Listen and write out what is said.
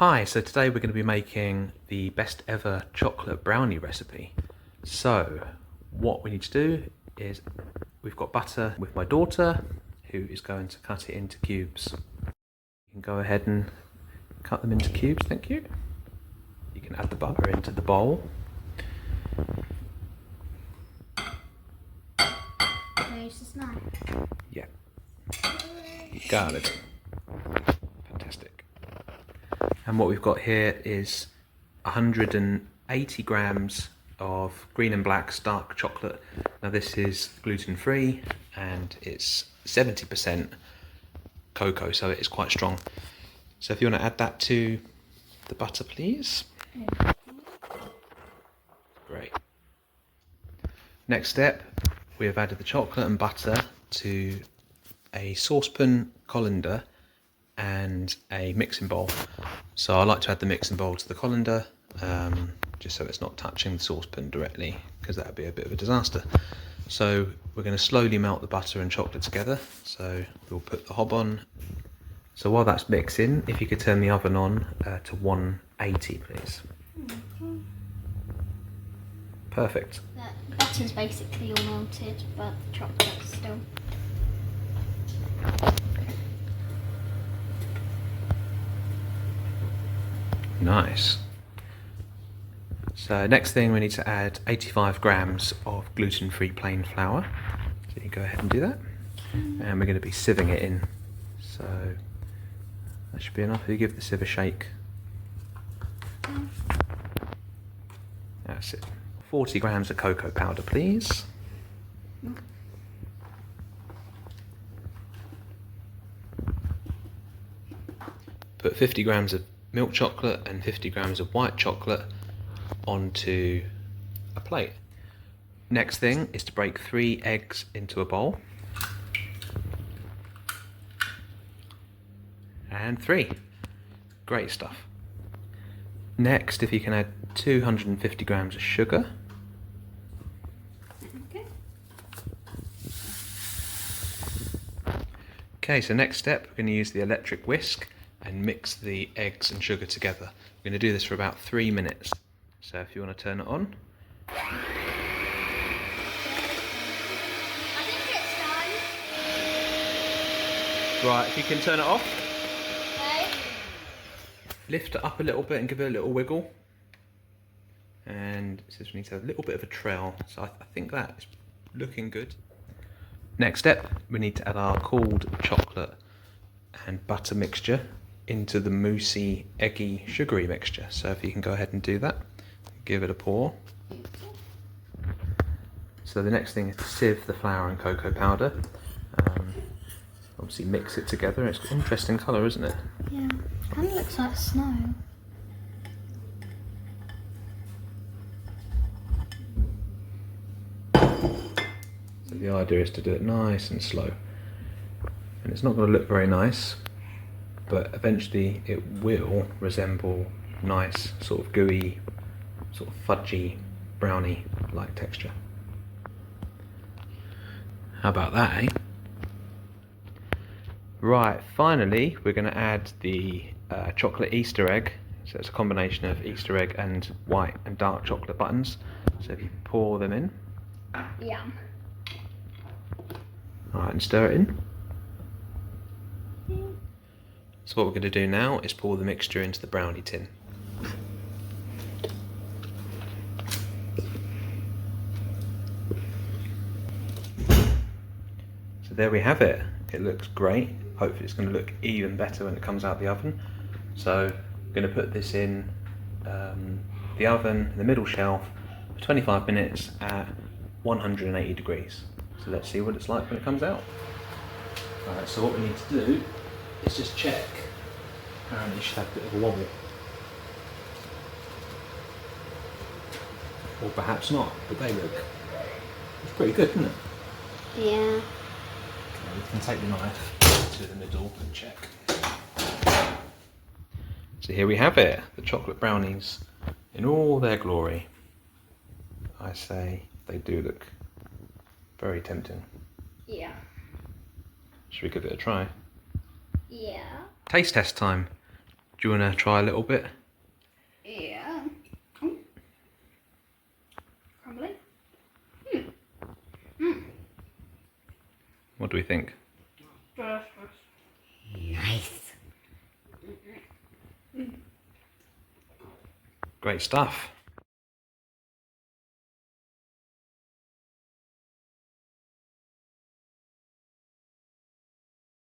Hi, so today we're going to be making the best ever chocolate brownie recipe. So what we need to do is, we've got butter with my daughter who is going to cut it into cubes. You can go ahead and cut them into cubes, thank you. You can add the butter into the bowl. Use this knife. Yeah, you got it. Fantastic. And what we've got here is 180 grams of green and black dark chocolate. Now this is gluten-free and it's 70% cocoa, so it is quite strong. So if you want to add that to the butter, please. Great. Next step, we have added the chocolate and butter to a saucepan, colander and a mixing bowl. So I like to add the mixing bowl to the colander, just so it's not touching the saucepan directly, because that would be a bit of a disaster. So we're going to slowly melt the butter and chocolate together. So we'll put the hob on. So while that's mixing, if you could turn the oven on to 180, please. Okay. Perfect. The butter's basically all melted, but the chocolate's still. Nice. So next thing, we need to add 85 grams of gluten-free plain flour. So you go ahead and do that. And we're going to be sieving it in. So that should be enough. If you give the sieve a shake. That's it. 40 grams of cocoa powder, please. Put 50 grams of milk chocolate and 50 grams of white chocolate onto a plate. Next thing is to break 3 eggs into a bowl. And 3. Great stuff. Next, if you can add 250 grams of sugar. Okay. Okay, so next step, we're going to use the electric whisk and mix the eggs and sugar together. We're going to do this for about 3 minutes. So if you want to turn it on. I think it's done. Right, if you can turn it off. Okay. Lift it up a little bit and give it a little wiggle. And it says we need to have a little bit of a trail. So I think that is looking good. Next step, we need to add our cooled chocolate and butter mixture into the moussey, eggy, sugary mixture. So if you can go ahead and do that, give it a pour. So the next thing is to sieve the flour and cocoa powder. Obviously mix it together. It's an interesting colour, isn't it? Yeah, kind of looks like snow. So the idea is to do it nice and slow. And it's not going to look very nice, but eventually it will resemble nice sort of gooey, sort of fudgy brownie like texture. How about that, eh? Right, finally we're going to add the chocolate Easter egg. So it's a combination of Easter egg and white and dark chocolate buttons. So if you pour them in. Yeah. Alright, and stir it in. So what we're going to do now is pour the mixture into the brownie tin. So there we have it. It looks great. Hopefully it's going to look even better when it comes out the oven. So I'm going to put this in the oven, in the middle shelf, for 25 minutes at 180 degrees. So let's see what it's like when it comes out. Alright, so what we need to do is just check. Apparently it should have a bit of a wobble. Or perhaps not, but they look, it's pretty good, isn't it? Yeah. Okay, we can take the knife to the middle and check. So here we have it, the chocolate brownies in all their glory. I say they do look very tempting. Yeah. Should we give it a try? Yeah. Taste test time. Do you want to try a little bit? Yeah. Oh. Crumbly. What do we think? Nice. Great stuff.